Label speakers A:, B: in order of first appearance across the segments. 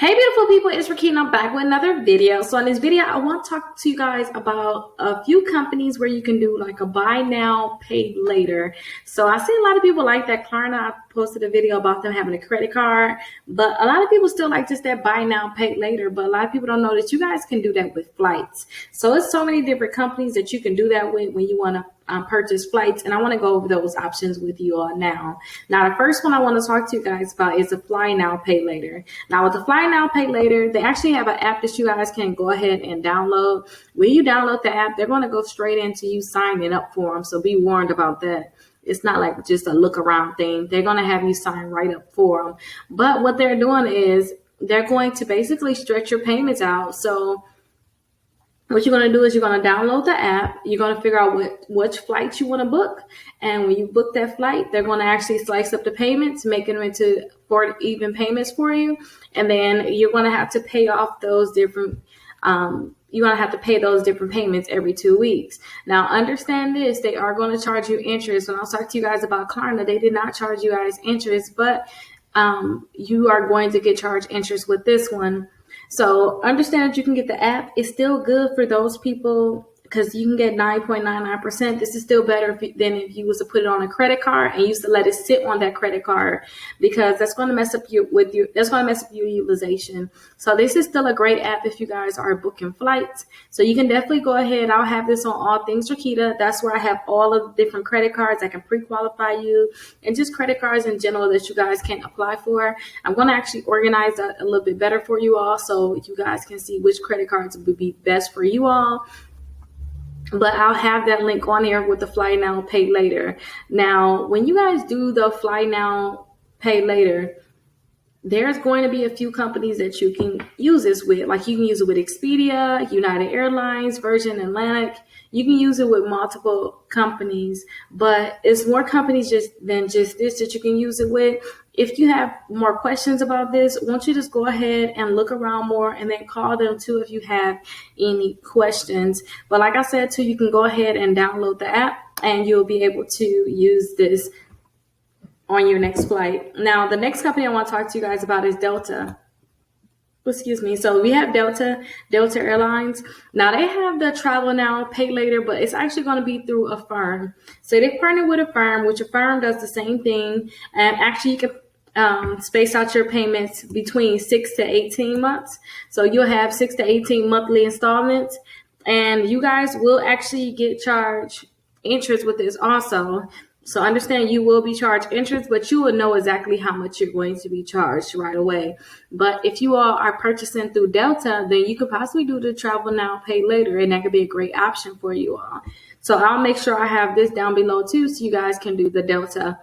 A: Hey beautiful people, it's Rickita. I'm back with another video. So in this video, I want to talk to you guys about a few companies where you can do like a buy now, pay later. So I see a lot of people like that. Klarna posted a video about them having a credit card, but a lot of people still like just that buy now, pay later. But a lot of people don't know that you guys can do that with flights. So it's so many different companies that you can do that with when you want to purchase flights, and I want to go over those options with you all now. Now, the first one I want to talk to you guys about is the Fly Now, Pay Later. Now, with the Fly Now, Pay Later, they actually have an app that you guys can go ahead and download. When you download the app, they're going to go straight into you signing up for them, so be warned about that. It's not like just a look around thing. They're going to have you sign right up for them. But what they're doing is they're going to basically stretch your payments out. So what you're going to do is you're going to download the app. You're going to figure out which flights you want to book. And when you book that flight, they're going to actually slice up the payments, making them into 4 even payments for you. And then you're going to have to pay off those different, you're going to have to pay those different payments every 2 weeks. Now, understand this, they are going to charge you interest. When I was talking to you guys about Klarna, they did not charge you guys interest, but you are going to get charged interest with this one. So understand that you can get the app. It's still good for those people because you can get 9.99%. This is still better than if you was to put it on a credit card and used to let it sit on that credit card, because that's going to mess up your utilization. So this is still a great app if you guys are booking flights. So you can definitely go ahead. I'll have this on All Things Rickita. That's where I have all of the different credit cards. I can pre-qualify you and just credit cards in general that you guys can apply for. I'm going to actually organize that a little bit better for you all so you guys can see which credit cards would be best for you all. But I'll have that link on here with the Fly Now, Pay Later. Now, when you guys do the Fly Now, Pay Later, there's going to be a few companies that you can use this with. Like you can use it with Expedia, United Airlines, Virgin Atlantic. You can use it with multiple companies, but it's more companies than just this that you can use it with. If you have more questions about this, why don't you just go ahead and look around more and then call them too if you have any questions. But like I said too, you can go ahead and download the app and you'll be able to use this on your next flight. Now, the next company I want to talk to you guys about is Delta. Excuse me. So we have Delta Airlines. Now they have the Travel Now, Pay Later, but it's actually going to be through a firm. So they partner with a firm, which a firm does the same thing. And actually you can space out your payments between 6 to 18 months. So you'll have 6 to 18 monthly installments, and you guys will actually get charged interest with this also. So understand you will be charged interest, but you will know exactly how much you're going to be charged right away. But if you all are purchasing through Delta, then you could possibly do the Travel Now, Pay Later, and that could be a great option for you all. So I'll make sure I have this down below too, so you guys can do the Delta.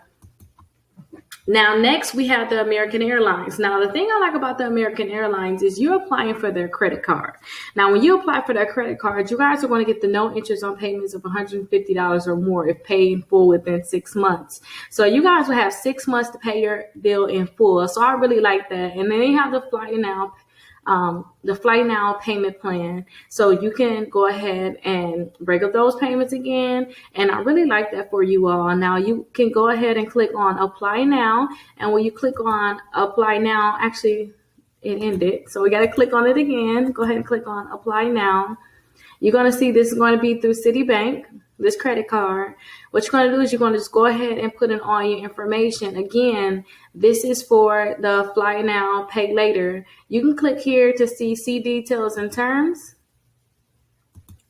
A: Now, next we have the American Airlines. Now, the thing I like about the American Airlines is you're applying for their credit card. Now, when you apply for their credit card, you guys are going to get the no interest on payments of $150 or more if paid in full within 6 months. So you guys will have 6 months to pay your bill in full. So I really like that. And then you have the Fly Now payment plan. So you can go ahead and break up those payments again. And I really like that for you all. Now you can go ahead and click on Apply Now. And when you click on Apply Now, actually it ended. So we got to click on it again. Go ahead and click on Apply Now. You're going to see this is going to be through Citibank, this credit card. What you're going to do is you're going to just go ahead and put in all your information. Again, this is for the Fly Now, Pay Later. You can click here to see details and terms.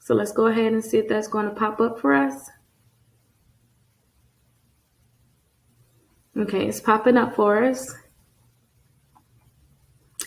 A: So let's go ahead and see if that's going to pop up for us. Okay, it's popping up for us.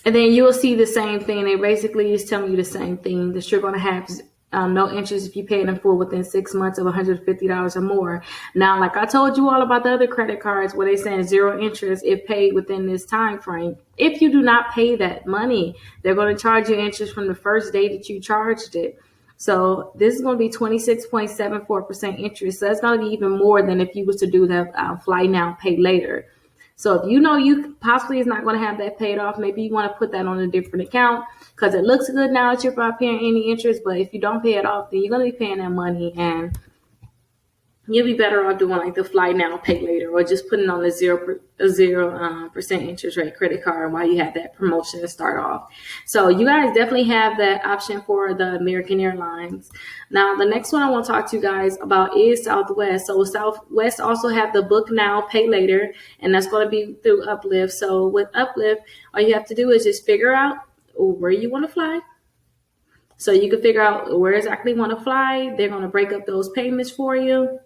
A: And then you will see the same thing. They basically is telling you the same thing, that you're going to have no interest if you pay it in full within 6 months of $150 or more. Now, like I told you all about the other credit cards where they saying 0 interest if paid within this time frame. If you do not pay that money, they're going to charge you interest from the first day that you charged it. So this is going to be 26.74% interest. So that's going to be even more than if you was to do the Fly Now, Pay Later. So if you know you possibly is not going to have that paid off, maybe you want to put that on a different account because it looks good now that you're not paying any interest. But if you don't pay it off, then you're going to be paying that money. And you'll be better off doing like the fly now, pay later, or just putting on a 0% interest rate credit card while you have that promotion to start off. So you guys definitely have that option for the American Airlines. Now, the next one I want to talk to you guys about is Southwest. So Southwest also have the book now, pay later, and that's going to be through Uplift. So with Uplift, all you have to do is just figure out where you want to fly. So you can figure out where exactly you want to fly. They're going to break up those payments for you.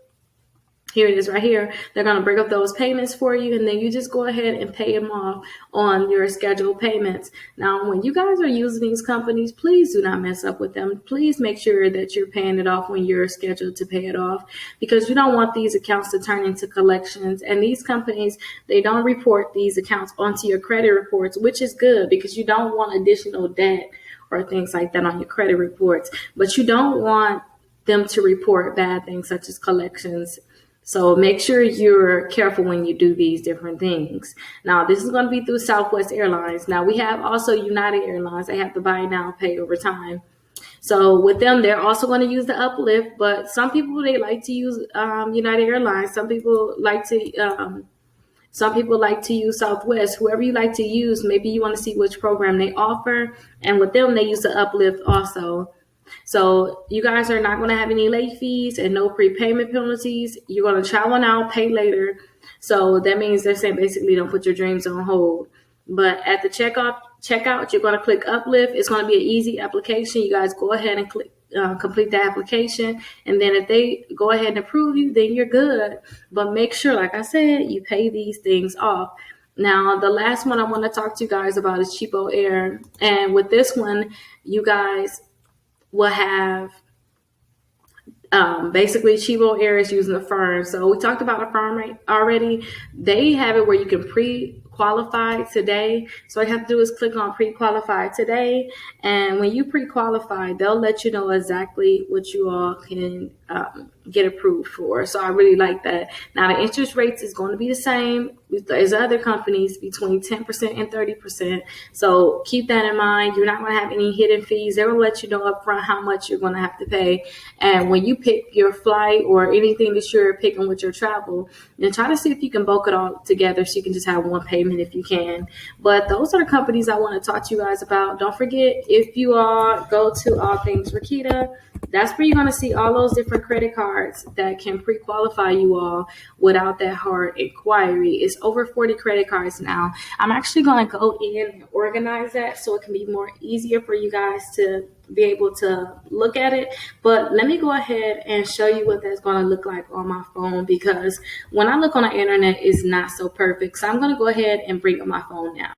A: Here it is right here. They're going to break up those payments for you, and then you just go ahead and pay them off on your scheduled payments. Now, when you guys are using these companies, please do not mess up with them. Please make sure that you're paying it off when you're scheduled to pay it off, because you don't want these accounts to turn into collections. And these companies, they don't report these accounts onto your credit reports, which is good because you don't want additional debt or things like that on your credit reports. But you don't want them to report bad things such as collections. So make sure you're careful when you do these different things. Now, this is going to be through Southwest Airlines. Now, we have also United Airlines. They have to buy now, pay over time. So with them, they're also going to use the Uplift, but some people, they like to use United Airlines. Some people like to use Southwest. Whoever you like to use, maybe you want to see which program they offer. And with them, they use the Uplift also. So you guys are not going to have any late fees and no prepayment penalties. You're going to travel now, pay later. So that means they're saying basically don't put your dreams on hold. But at the checkout, you're going to click Uplift. It's going to be an easy application. You guys go ahead and complete the application. And then if they go ahead and approve you, then you're good. But make sure, like I said, you pay these things off. Now, the last one I want to talk to you guys about is Cheapo Air. And with this one, you guys will have basically Cheapo Air is using Affirm. So we talked about Affirm already. They have it where you can pre-qualify today. So all you have to do is click on pre-qualify today. And when you pre-qualify, they'll let you know exactly what you all can get approved for. So I really like that. Now the interest rates is going to be the same as other companies, between 10% and 30%. So keep that in mind. You're not going to have any hidden fees. They will let you know upfront how much you're going to have to pay. And when you pick your flight or anything that you're picking with your travel, then try to see if you can bulk it all together so you can just have one payment if you can. But those are the companies I want to talk to you guys about. Don't forget, if you all go to All Things Rickita, that's where you're going to see all those different credit cards that can pre-qualify you all without that hard inquiry. It's over 40 credit cards now. I'm actually going to go in and organize that so it can be more easier for you guys to be able to look at it. But let me go ahead and show you what that's going to look like on my phone, because when I look on the internet, it's not so perfect. So I'm going to go ahead and bring up my phone now.